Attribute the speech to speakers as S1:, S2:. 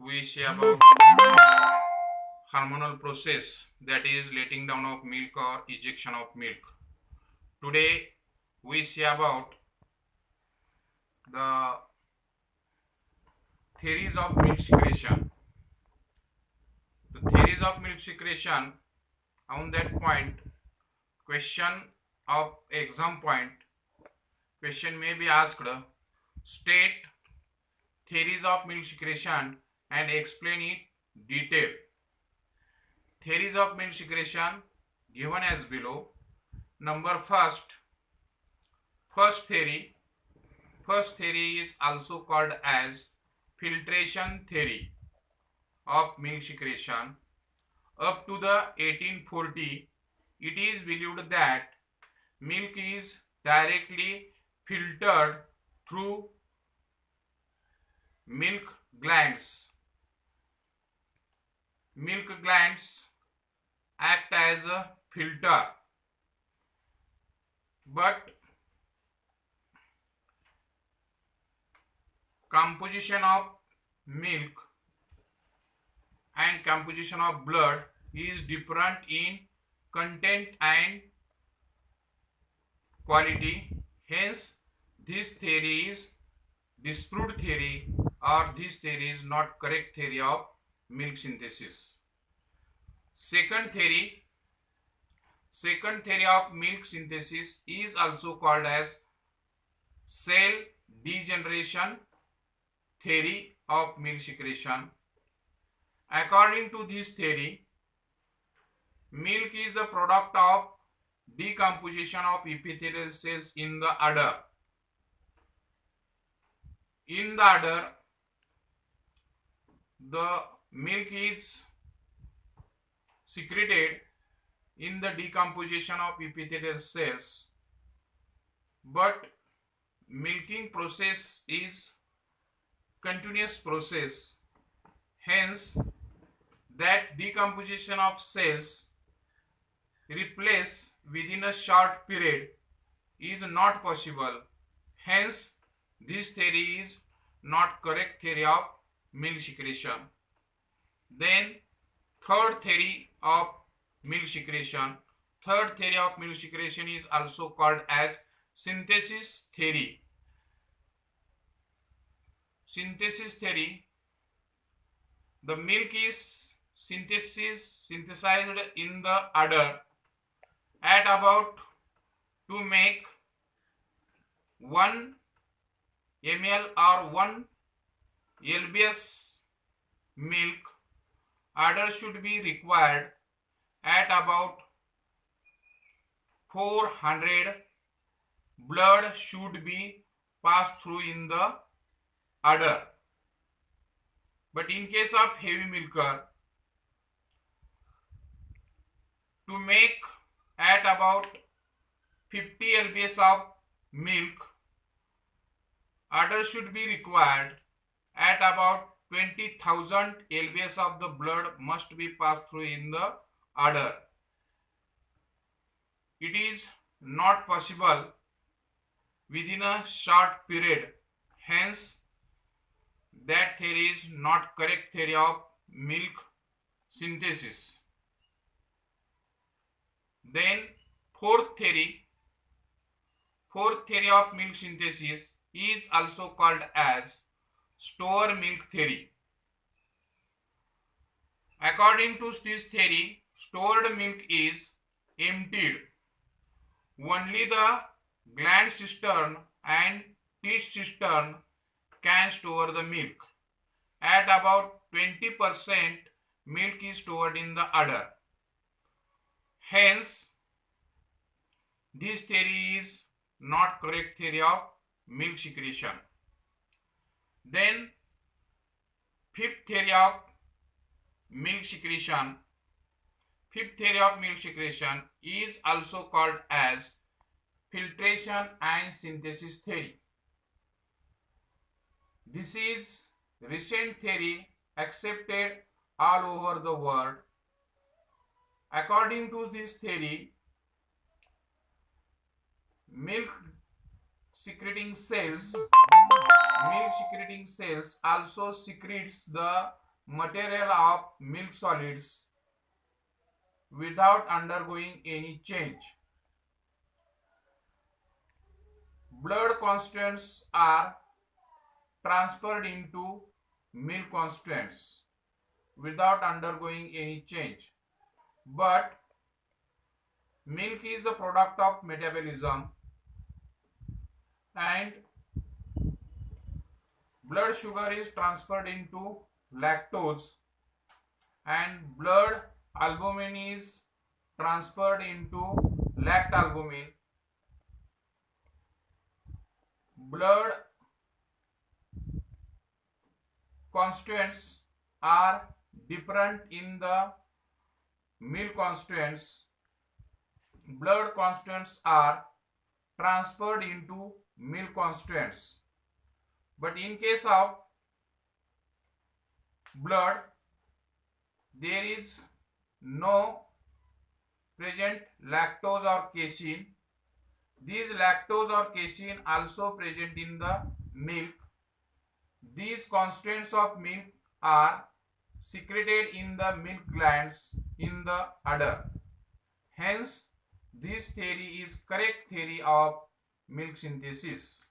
S1: we see about hormonal process, that is letting down of milk or ejection of milk. Today we see about the theories of milk secretion. The theories of milk secretion, on that point, question of exam point, question may be asked, state theories of milk secretion and explain it detail. Theories of milk secretion given as below. Number first theory. First theory is also called as filtration theory of milk secretion. Up to the 1840, it is believed that milk is directly filtered through milk glands. Milk glands act as a filter, but composition of milk and composition of blood is different in content and quality. Hence, this theory is disproved theory, or this theory is not correct theory of milk synthesis. Second theory of milk synthesis is also called as cell degeneration theory of milk secretion. According to this theory, milk is the product of decomposition of epithelial cells in the udder. In the udder, the milk is secreted in the decomposition of epithelial cells, but milking process is continuous process. Hence, that decomposition of cells replace within a short period is not possible. Hence, this theory is not correct theory of milk secretion. Then third theory of milk secretion. Third theory of milk secretion is also called as synthesis theory. Synthesis theory. The milk is synthesized in the udder at about to make 1 ml or 1 lbs milk. Udder should be required at about 400. Blood should be passed through in the udder. But in case of heavy milker, to make at about 50 lbs of milk, udder should be required at about 20,000 lbs of the blood must be passed through in the udder. It is not possible within a short period. Hence, that theory is not correct theory of milk synthesis. Then fourth theory of milk synthesis is also called as store milk theory. According to this theory, stored milk is emptied. Only the gland cistern and teat cistern can store the milk. At about 20% milk is stored in the udder. Hence, this theory is not correct theory of milk secretion. Then fifth theory of milk secretion. Fifth theory of milk secretion is also called as filtration and synthesis theory. This is recent theory accepted all over the world. According to this theory, milk secreting cells also secretes the material of milk solids without undergoing any change. Blood constituents are transferred into milk constituents without undergoing any change. But milk is the product of metabolism, and blood sugar is transferred into lactose, and blood albumin is transferred into lactalbumin. Blood constituents are different in the milk constituents. Blood constituents are transferred into milk constituents. But in case of blood, there is no present lactose or casein. These lactose or casein also present in the milk. These constituents of milk are secreted in the milk glands in the udder. Hence, this theory is correct theory of milk synthesis.